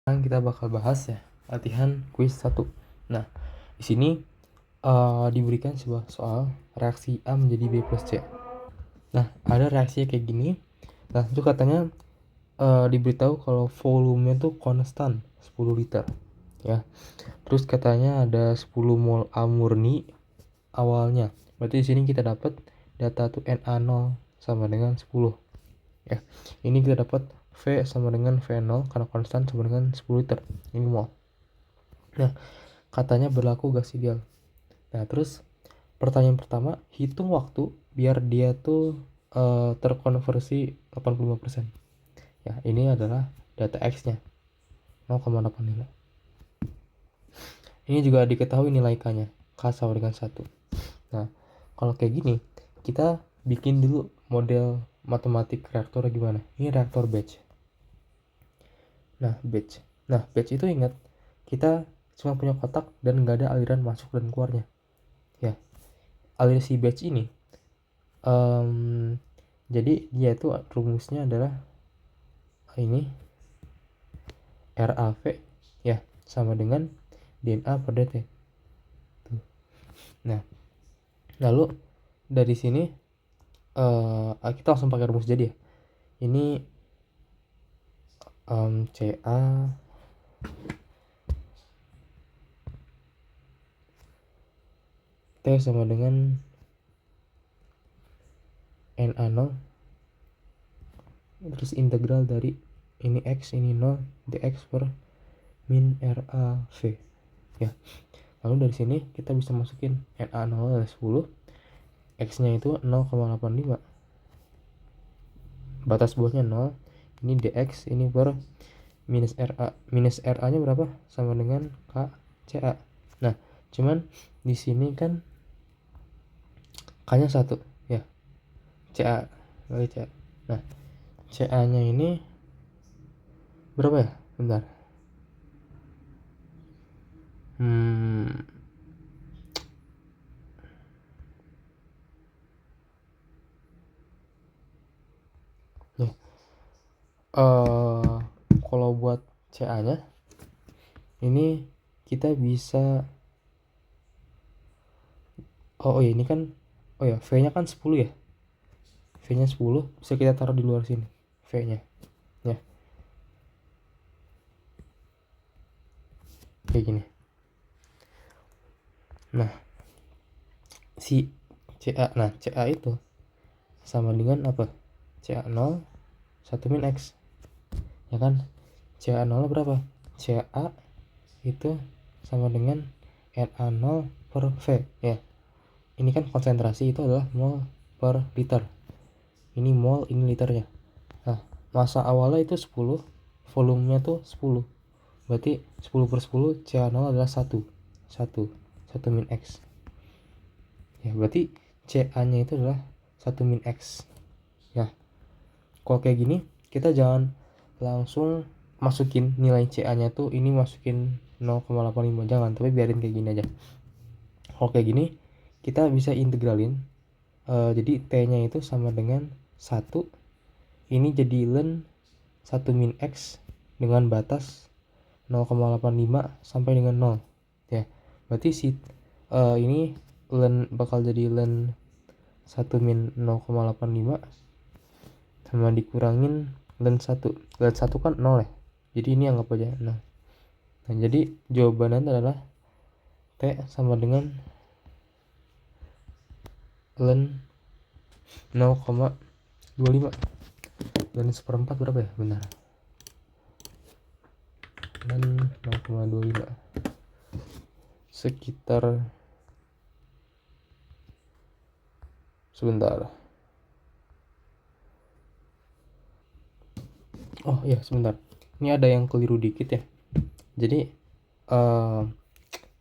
Sekarang kita bakal bahas ya latihan kuis 1. Nah, di sini diberikan sebuah soal reaksi A menjadi B plus C. Nah, ada reaksinya kayak gini. Nah, itu katanya diberitahu kalau volumenya tuh konstan 10 liter ya. Terus katanya ada 10 mol A murni awalnya. Berarti di sini kita dapat data tuh Na0 sama dengan 10 ya. Ini kita dapat V sama dengan V0 karena konstan sama dengan 10 liter. Ini mol. Nah, katanya berlaku gas ideal. Nah, terus pertanyaan pertama, hitung waktu biar dia tuh terkonversi 85%. Ya, ini adalah data X-nya 0,85. Ini juga diketahui nilai K-nya, K sama dengan 1. Nah, kalau kayak gini, kita bikin dulu model matematik reaktor gimana. Ini reaktor batch. Nah, batch itu ingat, kita cuma punya kotak dan nggak ada aliran masuk dan keluarnya. Ya, aliran si batch ini, jadi dia itu rumusnya adalah ini RAV ya sama dengan DNA per dt. Tuh. Nah, lalu dari sini kita langsung pakai rumus jadi ya. Ini CA T sama dengan Na0 terus integral dari ini X ini 0 dx per min RAV ya. Lalu dari sini kita bisa masukin Na0 adalah 10, X-nya itu 0,85, batas bawahnya 0, ini dx ini per minus RA nya berapa, sama dengan KCA. Nah, cuman di sini kan K-nya 1 ya, CA kali CA. Nah, CA-nya ini berapa ya? Bentar. Ya. Kalau buat CA-nya ini kita bisa ini kan V-nya kan 10 ya. V-nya 10 bisa kita taruh di luar sini V-nya ya. Kayak gini. Nah, si CA itu sama dengan apa? CA0 1 min X. Ya kan? CA0 berapa? CA itu sama dengan Na0 per V ya. Ini kan konsentrasi itu adalah mol per liter. Ini mol, ini liternya. Nah, masa awalnya itu 10, volumenya tuh 10. Berarti 10 per 10 CA0 adalah 1 min X. Ya, berarti CA-nya itu adalah 1 min X. Ya. Kalau kayak gini, kita jangan langsung masukin nilai CA-nya tuh ini masukin 0,85, jangan, tapi biarin kayak gini aja. Kalau kayak gini, kita bisa integralin. Jadi T-nya itu sama dengan 1. Ini jadi ln 1 min X dengan batas 0,85 sampai dengan 0. Ya. Berarti ini ln bakal jadi ln 1 min 0,85 sama dikurangin ln 1. Ln 1 kan 0 ya. Jadi ini anggap aja 0. Nah, jadi jawabannya adalah T sama dengan ln 0,25. Ln seperempat berapa ya? Benar. Ln 0,25 sekitar, sebentar. Oh iya, sebentar. Ini ada yang keliru dikit ya. Jadi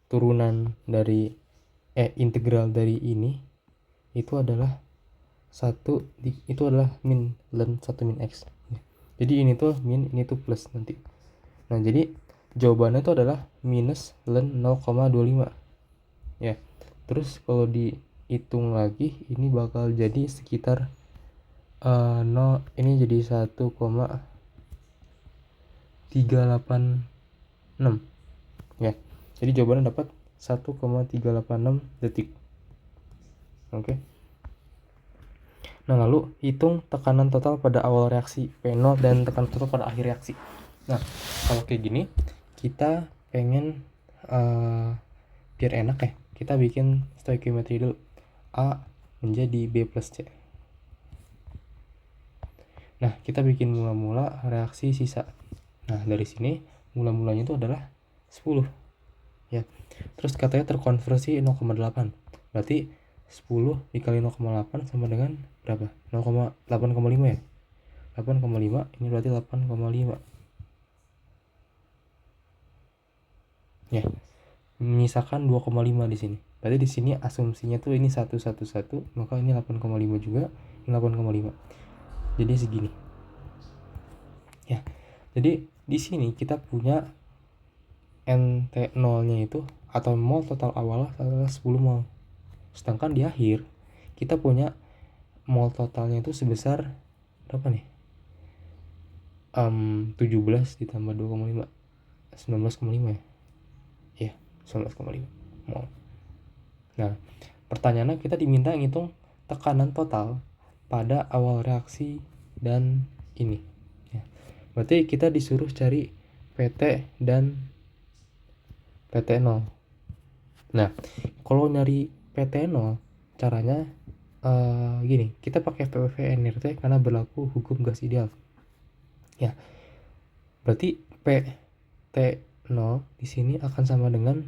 turunan dari integral dari ini itu adalah itu adalah min ln 1 min X. Jadi ini tuh min, ini tuh plus nanti. Nah, jadi jawabannya itu adalah minus ln 0,25 ya. Terus kalau dihitung lagi ini bakal jadi sekitar 0, ini jadi 1,38 6 ya. Jadi jawabannya dapat 1,386 detik. Oke. Nah, lalu hitung tekanan total pada awal reaksi P0 dan tekanan total pada akhir reaksi. Nah, kalau kayak gini kita pengen biar enak ya, kita bikin stoichiometry dulu. A menjadi B plus C. Nah, kita bikin mula-mula reaksi sisa. Nah, dari sini mula-mulanya itu adalah 10 ya. Terus katanya terkonversi 0,8. Berarti 10 dikali 0,8 sama dengan berapa? 8,5 ya. 8,5 ini berarti 8,5 ya. Menyisakan 2,5 di sini. Berarti di sini asumsinya tuh ini 111, maka ini 8,5 juga, ini 8,5. Jadi segini. Ya. Jadi di sini kita punya NT0-nya itu atau mol total awal adalah 10 mol. Sedangkan di akhir kita punya mol totalnya itu sebesar berapa nih? 17 ditambah 2,5 19,5 ya. Iya, 19,5 mol. Nah, pertanyaannya kita diminta ngitung tekanan total pada awal reaksi dan ini ya. Berarti kita disuruh cari PT dan PT0. Nah, kalau nyari PT0 caranya gini, kita pakai PVV NRT karena berlaku hukum gas ideal. Ya. Berarti PT0 di sini akan sama dengan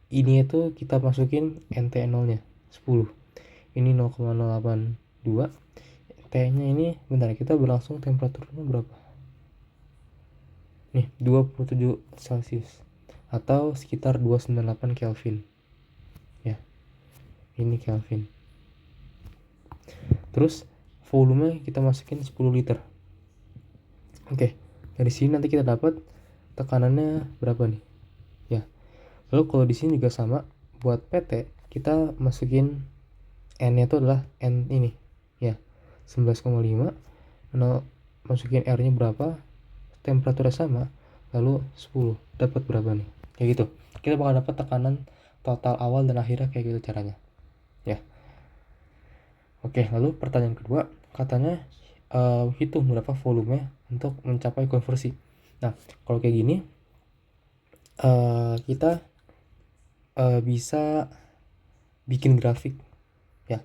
ini itu kita masukin NT0-nya 10. Ini 0,082. T-nya ini bentar kita berlangsung temperaturnya berapa? Nih, 27 Celcius atau sekitar 298 Kelvin. Ya. Ini Kelvin. Terus volume kita masukin 10 liter. Oke, dari sini nanti kita dapat tekanannya berapa nih? Ya. Lalu kalau di sini juga sama, buat PT kita masukin N-nya itu adalah N ini. Ya. 11,5. Masukin R-nya berapa? Temperaturnya sama, lalu 10. Dapat berapa nih? Kayak gitu. Kita bakal dapat tekanan total awal dan akhirnya kayak gitu caranya. Ya. Oke, lalu pertanyaan kedua, katanya hitung berapa volume untuk mencapai konversi. Nah, kalau kayak gini kita bisa bikin grafik ya.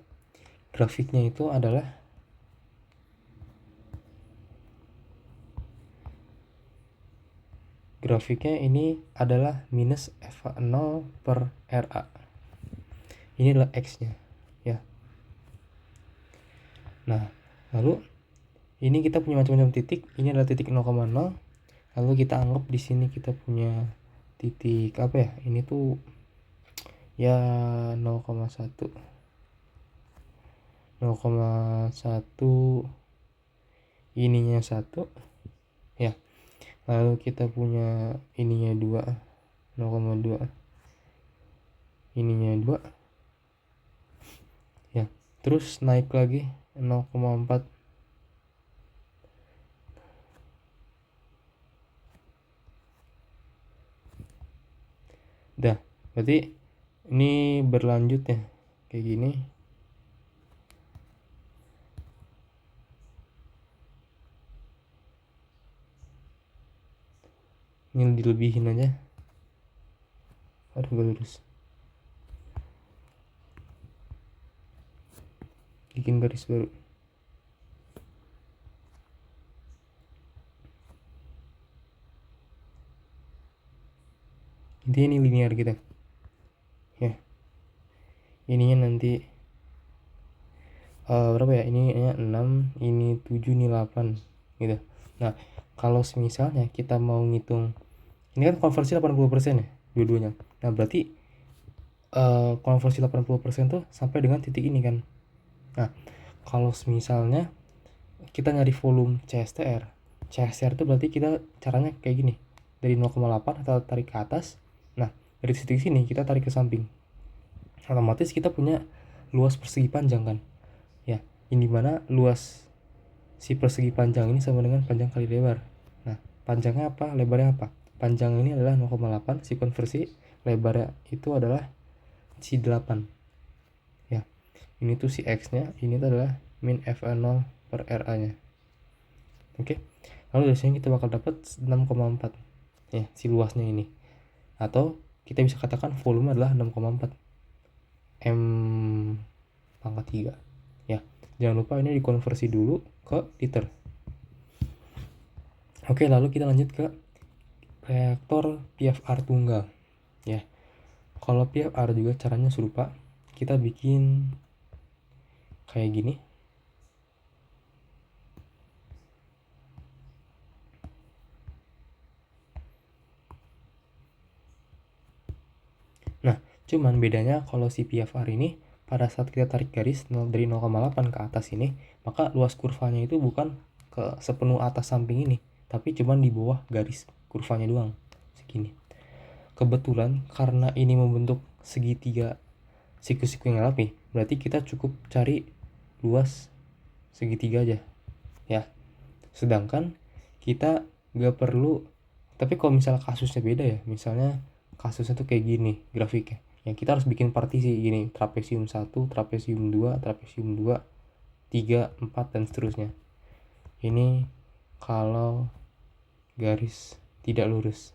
Grafiknya itu adalah grafiknya ini adalah minus F0 per RA. Ini adalah X-nya ya. Nah, lalu ini kita punya macam-macam titik. Ini adalah titik 0,0. Lalu kita anggap di sini kita punya titik apa ya? Ini tuh ya 0,1 ininya 1 ya. Lalu kita punya ininya 2 0,2 ininya 2 ya. Terus naik lagi 0,4 dah. Berarti ini berlanjut ya kayak gini. Ini dilebihin aja. Aduh, gak lurus. Bikin garis baru. Intinya ini linear gitu ya. Ininya nanti berapa ya? Ini 6, ini 7, ini 8 gitu. Nah, kalau misalnya kita mau ngitung, ini kan konversi 80% ya dua-duanya. Nah, berarti konversi 80% tuh sampai dengan titik ini kan. Nah, kalau misalnya kita nyari volume CSTR itu berarti kita caranya kayak gini. Dari 0,8 atau tarik ke atas. Nah, dari titik sini kita tarik ke samping. Otomatis kita punya luas persegi panjang kan. Ya, ini dimana luas si persegi panjang ini sama dengan panjang kali lebar. Nah, panjangnya apa, lebarnya apa? panjang ini adalah 0,8, si konversi lebarnya itu adalah si 8 ya. Ini tuh si X nya, ini tuh adalah min FA0 per RA nya. Oke, lalu dari sini kita bakal dapat 6,4 ya, si luasnya ini, atau kita bisa katakan volume adalah 6,4 M pangkat 3 ya. Jangan lupa ini dikonversi dulu ke liter. Oke, lalu kita lanjut ke reaktor PFR tunggal ya. Kalau PFR juga caranya serupa, kita bikin kayak gini. Nah, cuman bedanya kalau si PFR ini pada saat kita tarik garis dari 0,8 ke atas ini, maka luas kurvanya itu bukan ke sepenuh atas samping ini, tapi cuman di bawah garis kurvanya doang, segini. Kebetulan karena ini membentuk segitiga siku-siku yang rapi, berarti kita cukup cari luas segitiga aja ya. Sedangkan kita gak perlu, tapi kalau misalnya kasusnya beda ya, misalnya kasusnya tuh kayak gini grafiknya ya, kita harus bikin partisi gini, trapesium 1, trapesium 2, trapesium 2, 3, 4 dan seterusnya. Ini kalau garis tidak lurus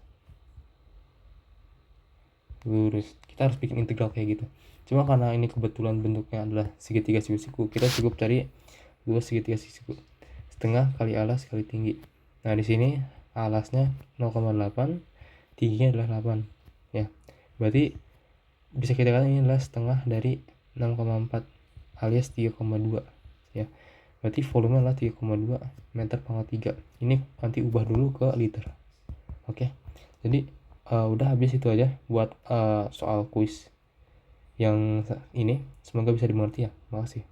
kita harus bikin integral kayak gitu. Cuma karena ini kebetulan bentuknya adalah segitiga siku-siku, kita cukup cari luas segitiga siku setengah kali alas kali tinggi. Nah di sini alasnya 0,8, tingginya adalah 8 ya, berarti bisa kita katakan ini adalah setengah dari 0,4 alias 3,2 ya. Berarti volume adalah 3,2 meter pangkat 3. Ini nanti ubah dulu ke liter. Oke, jadi udah habis itu aja buat soal kuis yang ini. Semoga bisa dimengerti ya. Makasih.